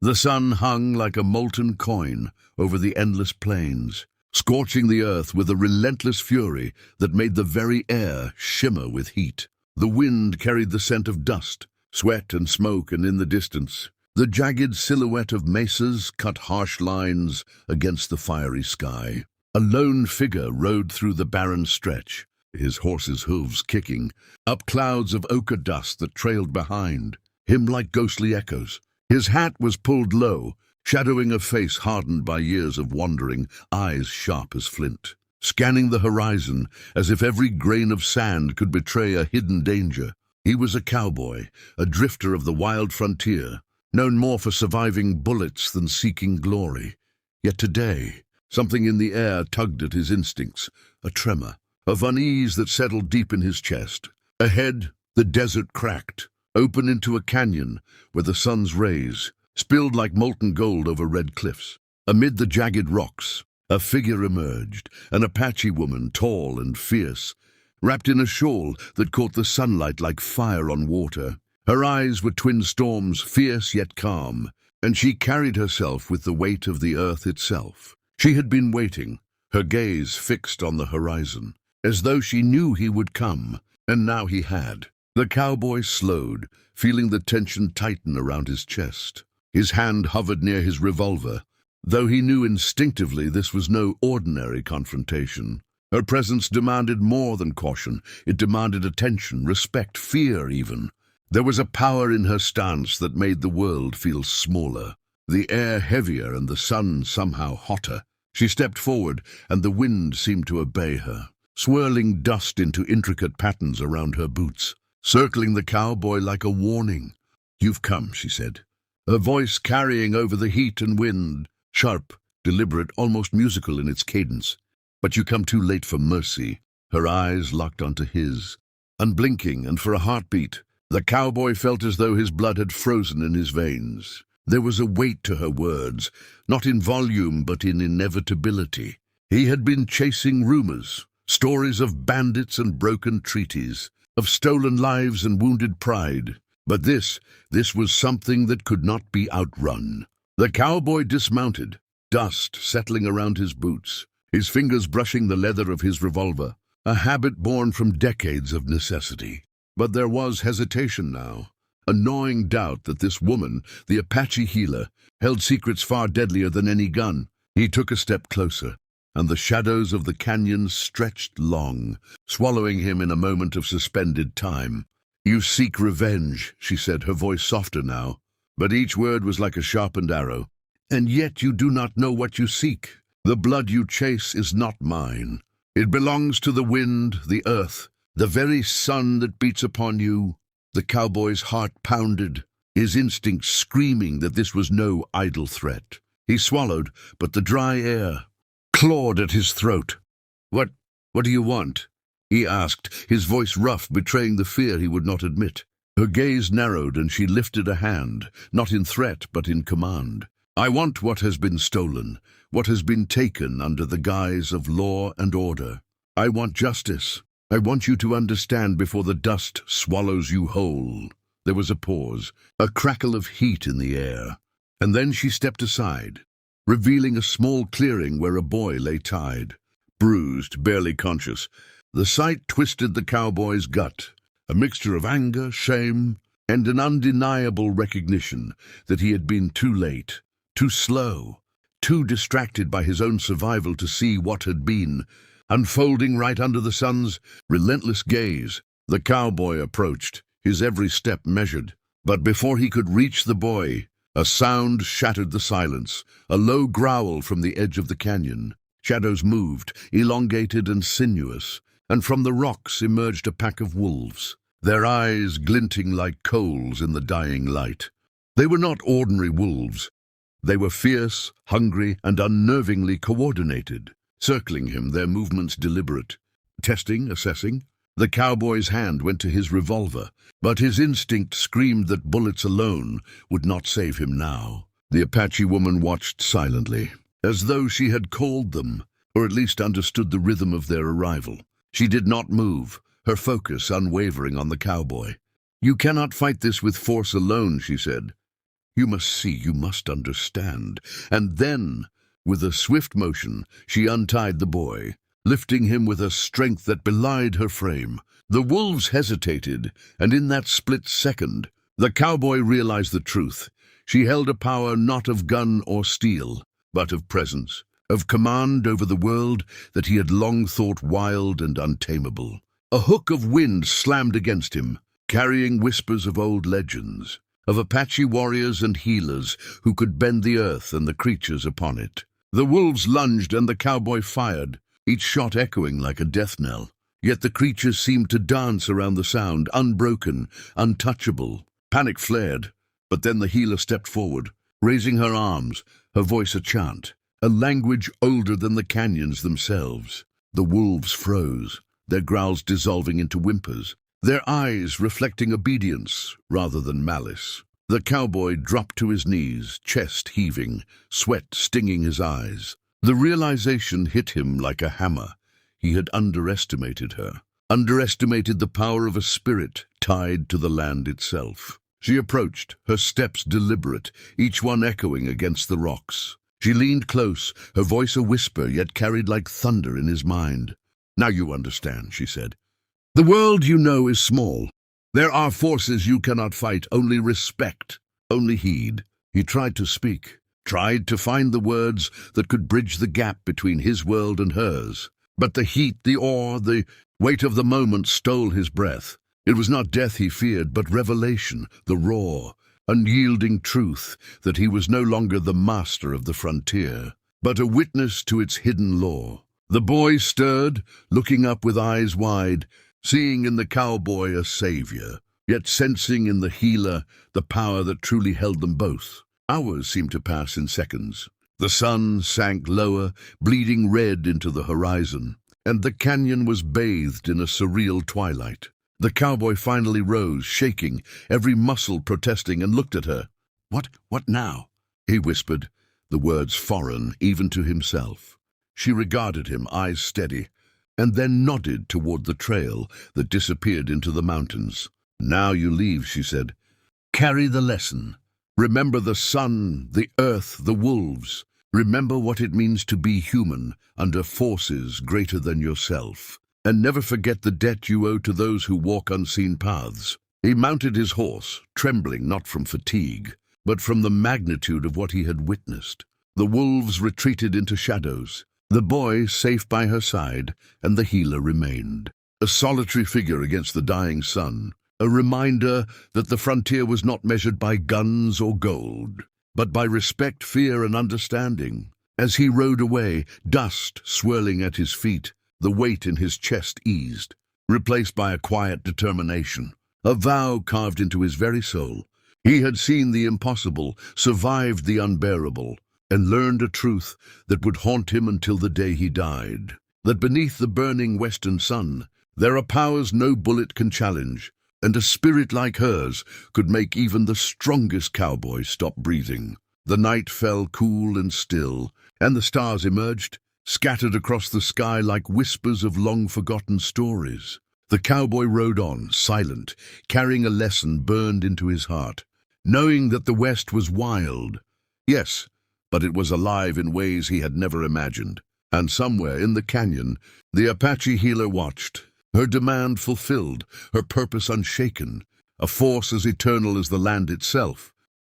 The sun hung like a molten coin over the endless plains, scorching the earth with a relentless fury that made the very air shimmer with heat. The wind carried the scent of dust, sweat and smoke, and in the distance, the jagged silhouette of mesas cut harsh lines against the fiery sky. A lone figure rode through the barren stretch, his horse's hooves kicking up clouds of ochre dust that trailed behind him like ghostly echoes. His hat was pulled low, shadowing a face hardened by years of wandering, eyes sharp as flint, scanning the horizon as if every grain of sand could betray a hidden danger. He was a cowboy, a drifter of the wild frontier, known more for surviving bullets than seeking glory. Yet today, something in the air tugged at his instincts, a tremor of unease that settled deep in his chest. Ahead, the desert cracked, open into a canyon where the sun's rays spilled like molten gold over red cliffs. Amid the jagged rocks, a figure emerged, an Apache woman, tall and fierce, wrapped in a shawl that caught the sunlight like fire on water. Her eyes were twin storms, fierce yet calm, and she carried herself with the weight of the earth itself. She had been waiting, her gaze fixed on the horizon, as though she knew he would come, and now he had. The cowboy slowed, feeling the tension tighten around his chest. His hand hovered near his revolver, though he knew instinctively this was no ordinary confrontation. Her presence demanded more than caution. It demanded attention, respect, fear even. There was a power in her stance that made the world feel smaller, the air heavier and the sun somehow hotter. She stepped forward, and the wind seemed to obey her, swirling dust into intricate patterns around her boots, circling the cowboy like a warning. "You've come," she said, her voice carrying over the heat and wind, sharp, deliberate, almost musical in its cadence. "But you come too late for mercy." Her eyes locked onto his, unblinking, and for a heartbeat, the cowboy felt as though his blood had frozen in his veins. There was a weight to her words, not in volume but in inevitability. He had been chasing rumors, stories of bandits and broken treaties, of stolen lives and wounded pride. But this was something that could not be outrun. The cowboy dismounted, dust settling around his boots, his fingers brushing the leather of his revolver, a habit born from decades of necessity. But there was hesitation now, a gnawing doubt that this woman, the Apache healer, held secrets far deadlier than any gun. He took a step closer, and the shadows of the canyon stretched long, swallowing him in a moment of suspended time. "You seek revenge," she said, her voice softer now, but each word was like a sharpened arrow. "And yet you do not know what you seek. The blood you chase is not mine. It belongs to the wind, the earth, the very sun that beats upon you." The cowboy's heart pounded, his instincts screaming that this was no idle threat. He swallowed, but the dry air clawed at his throat. What do you want?" he asked, his voice rough, betraying the fear he would not admit. Her gaze narrowed, and she lifted a hand, not in threat but in command. "I want what has been stolen, what has been taken under the guise of law and order. I want justice. I want you to understand before the dust swallows you whole." There was a pause, a crackle of heat in the air, and then she stepped aside, revealing a small clearing where a boy lay tied, bruised, barely conscious. The sight twisted the cowboy's gut, a mixture of anger, shame, and an undeniable recognition that he had been too late, too slow, too distracted by his own survival to see what had been unfolding right under the sun's relentless gaze. The cowboy approached, his every step measured. But before he could reach the boy, a sound shattered the silence, a low growl from the edge of the canyon. Shadows moved, elongated and sinuous, and from the rocks emerged a pack of wolves, their eyes glinting like coals in the dying light. They were not ordinary wolves. They were fierce, hungry, and unnervingly coordinated, circling him, their movements deliberate. Testing, assessing. The cowboy's hand went to his revolver, but his instinct screamed that bullets alone would not save him now. The Apache woman watched silently, as though she had called them, or at least understood the rhythm of their arrival. She did not move, her focus unwavering on the cowboy. "You cannot fight this with force alone," she said. You must see, you must understand. And then, with a swift motion, she untied the boy, lifting him with a strength that belied her frame. The wolves hesitated, and in that split second, the cowboy realized the truth. She held a power not of gun or steel, but of presence, of command over the world that he had long thought wild and untamable. A hook of wind slammed against him, carrying whispers of old legends, of Apache warriors and healers who could bend the earth and the creatures upon it. The wolves lunged and the cowboy fired, each shot echoing like a death knell. Yet the creatures seemed to dance around the sound, unbroken, untouchable. Panic flared, but then the healer stepped forward, raising her arms, her voice a chant, a language older than the canyons themselves. The wolves froze, their growls dissolving into whimpers, their eyes reflecting obedience rather than malice. The cowboy dropped to his knees, chest heaving, sweat stinging his eyes. The realization hit him like a hammer. He had underestimated her, underestimated the power of a spirit tied to the land itself. She approached, her steps deliberate, each one echoing against the rocks. She leaned close, her voice a whisper, yet carried like thunder in his mind. "Now you understand," she said. "The world you know is small. There are forces you cannot fight, only respect, only heed." He tried to speak, tried to find the words that could bridge the gap between his world and hers. But the heat, the awe, the weight of the moment stole his breath. It was not death he feared, but revelation, the raw, unyielding truth that he was no longer the master of the frontier, but a witness to its hidden law. The boy stirred, looking up with eyes wide, seeing in the cowboy a savior, yet sensing in the healer the power that truly held them both. Hours seemed to pass in seconds. The sun sank lower, bleeding red into the horizon, and the canyon was bathed in a surreal twilight. The cowboy finally rose, shaking, every muscle protesting, and looked at her. What now?" he whispered, the words foreign even to himself. She regarded him, eyes steady, and then nodded toward the trail that disappeared into the mountains. "Now you leave," she said. "Carry the lesson. Remember the sun, the earth, the wolves. Remember what it means to be human under forces greater than yourself. And never forget the debt you owe to those who walk unseen paths." He mounted his horse, trembling not from fatigue, but from the magnitude of what he had witnessed. The wolves retreated into shadows, the boy safe by her side, and the healer remained, a solitary figure against the dying sun, a reminder that the frontier was not measured by guns or gold, but by respect, fear, and understanding. As he rode away, dust swirling at his feet, the weight in his chest eased, replaced by a quiet determination, a vow carved into his very soul. He had seen the impossible, survived the unbearable, and learned a truth that would haunt him until the day he died, that beneath the burning western sun, there are powers no bullet can challenge, and a spirit like hers could make even the strongest cowboy stop breathing. The night fell cool and still, and the stars emerged, scattered across the sky like whispers of long-forgotten stories. The cowboy rode on, silent, carrying a lesson burned into his heart, knowing that the West was wild. Yes, but it was alive in ways he had never imagined. And somewhere in the canyon, the Apache healer watched, her demand fulfilled, her purpose unshaken, a force as eternal as the land itself.